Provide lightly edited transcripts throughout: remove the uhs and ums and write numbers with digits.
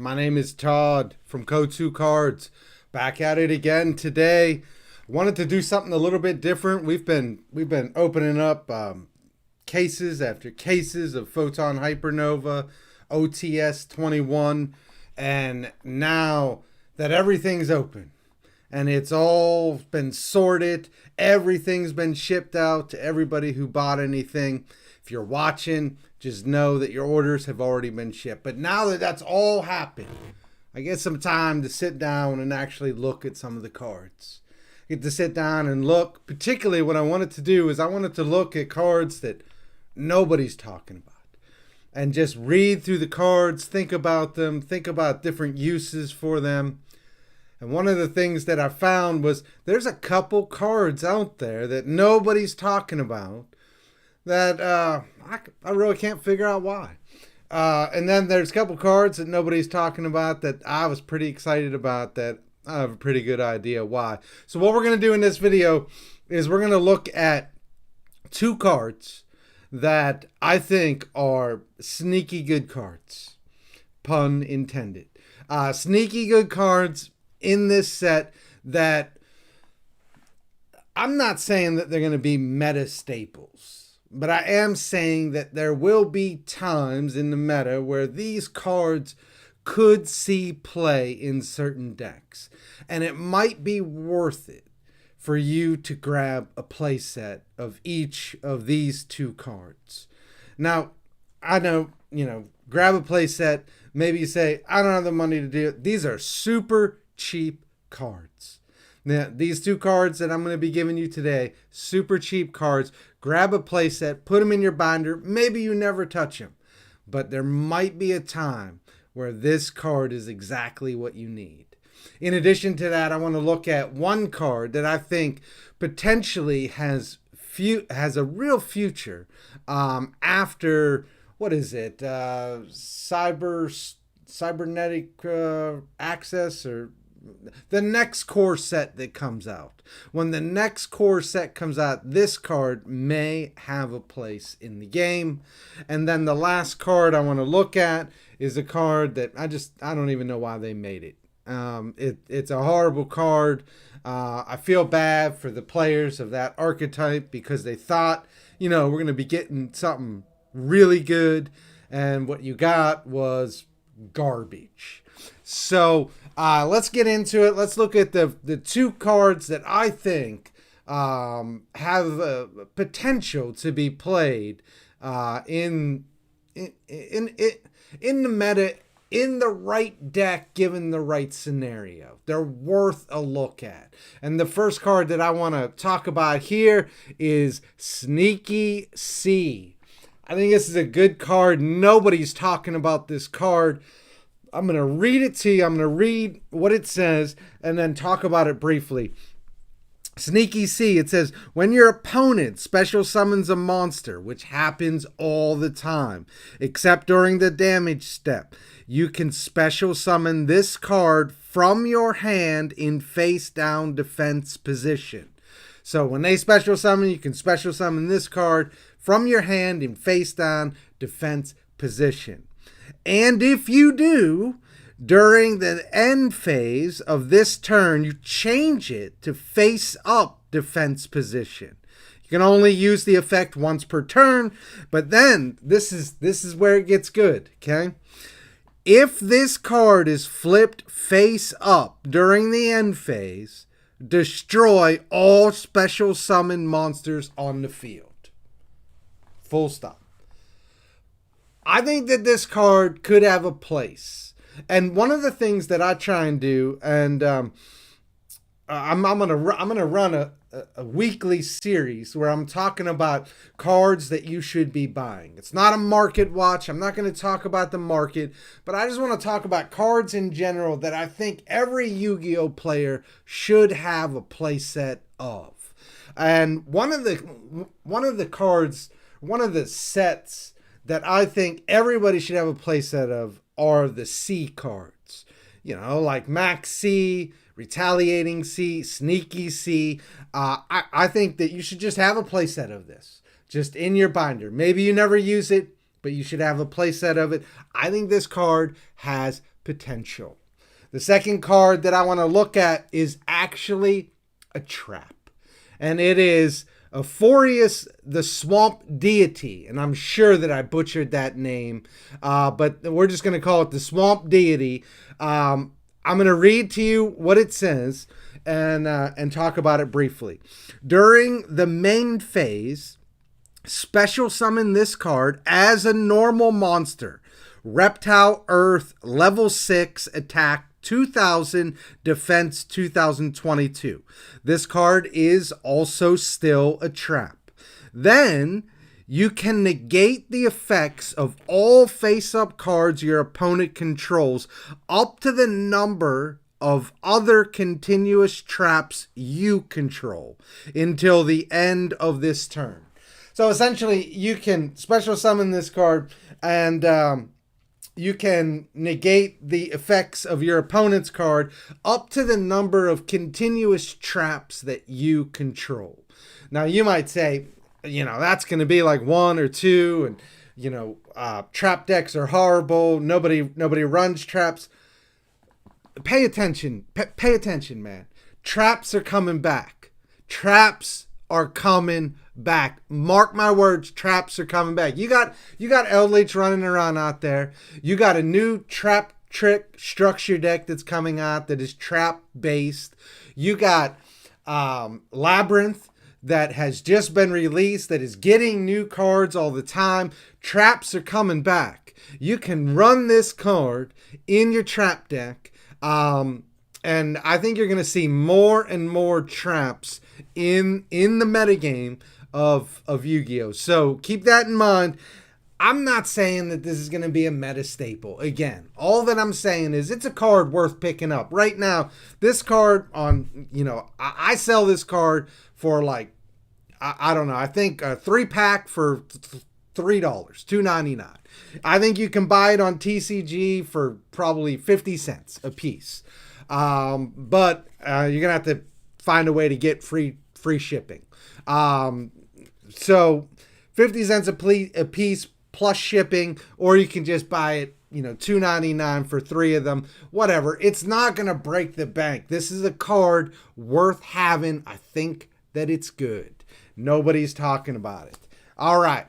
My name is Todd from Code2 Cards. Back at it again today. Wanted to do something a little bit different. We've been opening up cases after cases of Photon Hypernova, OTS 21, and now that everything's open and it's all been sorted, everything's been shipped out to everybody who bought anything. If you're watching, just know that your orders have already been shipped. But now that that's all happened, I get some time to sit down and actually look at some of the cards. I get to sit down and look. Particularly what I wanted to do is I wanted to look at cards that nobody's talking about. And just read through the cards, think about them, think about different uses for them. And one of the things that I found was there's a couple cards out there that nobody's talking about that I really can't figure out why. And then there's a couple cards that nobody's talking about that I was pretty excited about that I have a pretty good idea why. So what we're going to do in this video is we're going to look at two cards that I think are sneaky good cards. Pun intended. Sneaky good cards in this set that I'm not saying that they're going to be meta staples, but I am saying that there will be times in the meta where these cards could see play in certain decks. And it might be worth it for you to grab a playset of each of these two cards. Now, I know, grab a playset. Maybe you say, I don't have the money to do it. These are super cheap cards. Now, these two cards that I'm going to be giving you today, super cheap cards. Grab a playset, put them in your binder. Maybe you never touch them, but there might be a time where this card is exactly what you need. In addition to that, I want to look at one card that I think potentially has a real future after, what is it, cybernetic access, or the next core set that comes out. When the next core set comes out, this card may have a place in the game. And then the last card I want to look at is a card that I don't even know why they made it. It's a horrible card. I feel bad for the players of that archetype because they thought, we're going to be getting something really good. And what you got was garbage. So let's get into it. Let's look at the two cards that I think have potential to be played in the meta, in the right deck, given the right scenario. They're worth a look at. And the first card that I want to talk about here is Sneaky C. I think this is a good card. Nobody's talking about this card. I'm going to read it to you. I'm going to read what it says and then talk about it briefly. Sneaky C, it says, when your opponent special summons a monster, which happens all the time, except during the damage step, you can special summon this card from your hand in face down defense position. So when they special summon, you can special summon this card from your hand in face down defense position. And if you do, during the end phase of this turn, you change it to face up defense position. You can only use the effect once per turn, but then this is where it gets good, okay? If this card is flipped face up during the end phase, destroy all special summon monsters on the field. Full stop. I think that this card could have a place. And one of the things that I try and do, and I'm gonna run a weekly series where I'm talking about cards that you should be buying. It's not a market watch. I'm not going to talk about the market, but I just want to talk about cards in general that I think every Yu-Gi-Oh player should have a play set of. And one of the sets that I think everybody should have a play set of are the C cards. Like Max C, Retaliating C, Sneaky C. I think that you should just have a playset of this, just in your binder. Maybe you never use it, but you should have a playset of it. I think this card has potential. The second card that I want to look at is actually a trap. And it is Euphorius, the Swamp Deity. And I'm sure that I butchered that name. But we're just going to call it the Swamp Deity. I'm going to read to you what it says and talk about it briefly. During the main phase, special summon this card as a normal monster. Reptile Earth, level 6, attack 2000, defense 2022. This card is also still a trap. Then you can negate the effects of all face-up cards your opponent controls up to the number of other continuous traps you control until the end of this turn. So essentially, you can special summon this card and you can negate the effects of your opponent's card up to the number of continuous traps that you control. Now, you might say, that's going to be like 1 or 2, and, trap decks are horrible. Nobody runs traps. Pay attention. Pay attention, man. Traps are coming back. Traps are coming back. Mark my words, traps are coming back. You got Eldritch running around out there. You got a new trap trick structure deck that's coming out that is trap based. You got Labyrinth that has just been released that is getting new cards all the time. Traps are coming back. You can run this card in your trap deck. And I think you're going to see more and more traps in the metagame of Yu-Gi-Oh! So keep that in mind. I'm not saying that this is going to be a meta staple. Again, all that I'm saying is it's a card worth picking up. Right now, this card I sell this card for like, I don't know, I think a 3-pack for $3, $2.99. I think you can buy it on TCG for probably 50 cents a piece. But you're going to have to find a way to get free shipping. So 50 cents a piece plus shipping, or you can just buy it, $2.99 for 3 of them, whatever. It's not going to break the bank. This is a card worth having. I think that it's good. Nobody's talking about it. All right.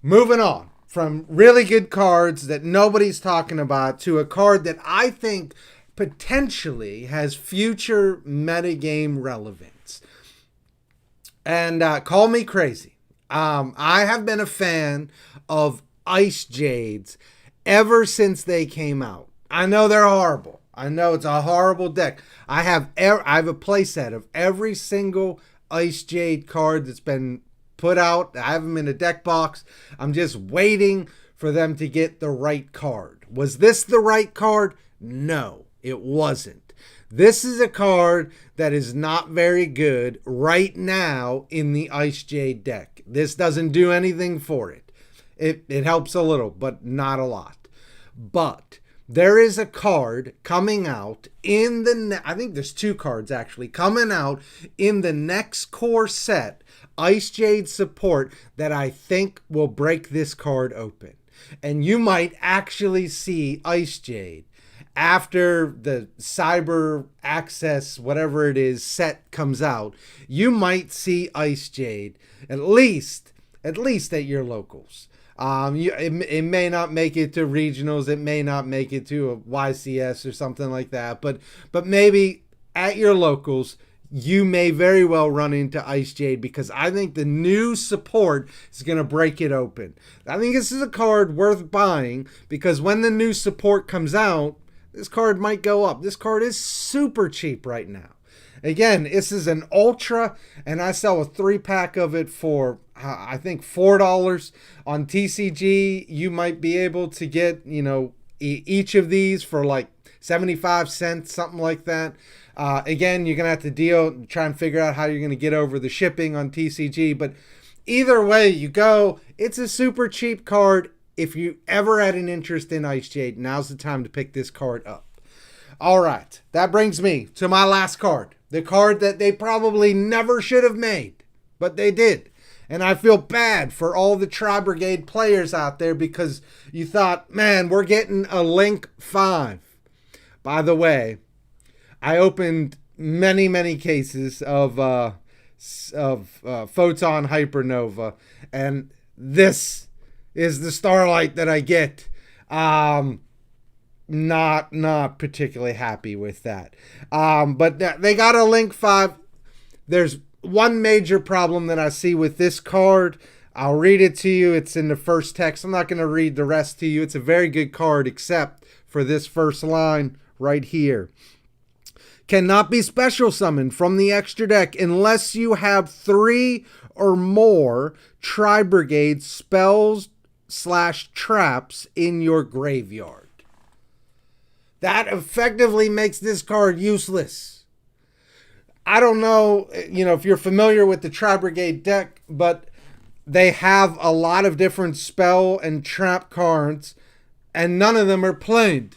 Moving on from really good cards that nobody's talking about to a card that I think potentially has future metagame relevance. And call me crazy. I have been a fan of Ice Jades ever since they came out. I know they're horrible. I know it's a horrible deck. I have a playset of every single Ice Jade card that's been put out. I have them in a deck box. I'm just waiting for them to get the right card. Was this the right card? No, it wasn't. This is a card that is not very good right now in the Ice Jade deck. This doesn't do anything for it. It helps a little, but not a lot. But there is a card coming out I think there's 2 cards actually coming out in the next core set, Ice Jade support, that I think will break this card open. And you might actually see Ice Jade after the Cyber Access, whatever it is, set comes out. You might see Ice Jade at least at your locals. It may not make it to regionals. It may not make it to a YCS or something like that. But maybe at your locals, you may very well run into Ice Jade, because I think the new support is going to break it open. I think this is a card worth buying, because when the new support comes out, this card might go up. This card is super cheap right now. Again, this is an Ultra, and I sell a 3-pack of it for, I think, $4. On TCG, you might be able to get, each of these for like 75 cents, something like that. Again, you're going to have to try and figure out how you're going to get over the shipping on TCG. But either way you go, it's a super cheap card. If you ever had an interest in Ice Jade, now's the time to pick this card up. All right, that brings me to my last card. The card that they probably never should have made, but they did. And I feel bad for all the Tri-Brigade players out there because you thought, man, we're getting a Link 5. By the way, I opened many cases of Photon Hypernova, and this is the Starlight that I get. Not particularly happy with that. But they got a Link 5. There's one major problem that I see with this card. I'll read it to you. It's in the first text. I'm not going to read the rest to you. It's a very good card, except for this first line right here. Cannot be special summoned from the extra deck unless you have 3 or more Tri-Brigade spells/traps in your graveyard. That effectively makes this card useless. I don't know, if you're familiar with the Tri-Brigade deck, but they have a lot of different spell and trap cards, and none of them are played.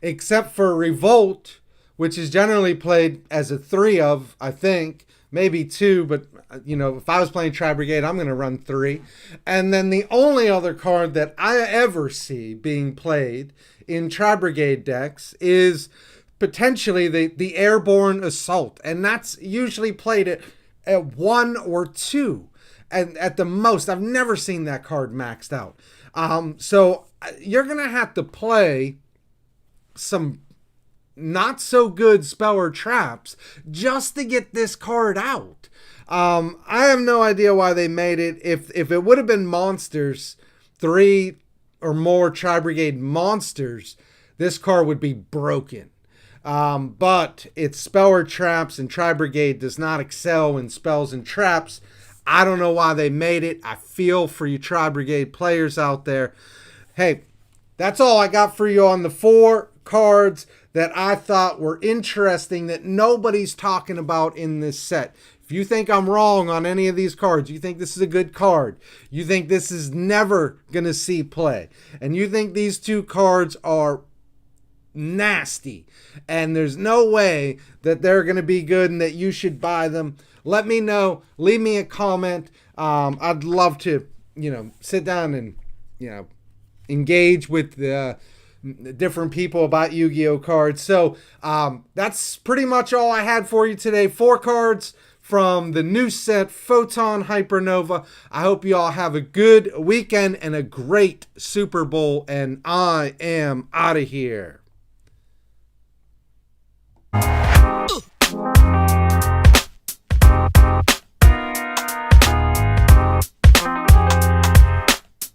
Except for Revolt, which is generally played as a 3 of, I think, maybe 2, but, if I was playing Tri-Brigade, I'm going to run 3. And then the only other card that I ever see being played in Tri-Brigade decks is potentially the Airborne Assault. And that's usually played at 1 or 2. And at the most, I've never seen that card maxed out. So you're going to have to play some not so good spell or traps just to get this card out. I have no idea why they made it. If it would have been monsters, 3 or more Tri-Brigade monsters, this card would be broken. But it's spell or traps, and Tri-Brigade does not excel in spells and traps. I don't know why they made it. I feel for you Tri-Brigade players out there. Hey, that's all I got for you on the 4 cards that I thought were interesting that nobody's talking about in this set. If you think I'm wrong on any of these cards, you think this is a good card, you think this is never going to see play, and you think these 2 cards are nasty and there's no way that they're going to be good and that you should buy them, let me know. Leave me a comment. I'd love to, sit down and, engage with the different people about Yu-Gi-Oh cards. So that's pretty much all I had for you today. 4 cards from the new set, Photon Hypernova. I hope you all have a good weekend and a great Super Bowl, and I am out of here.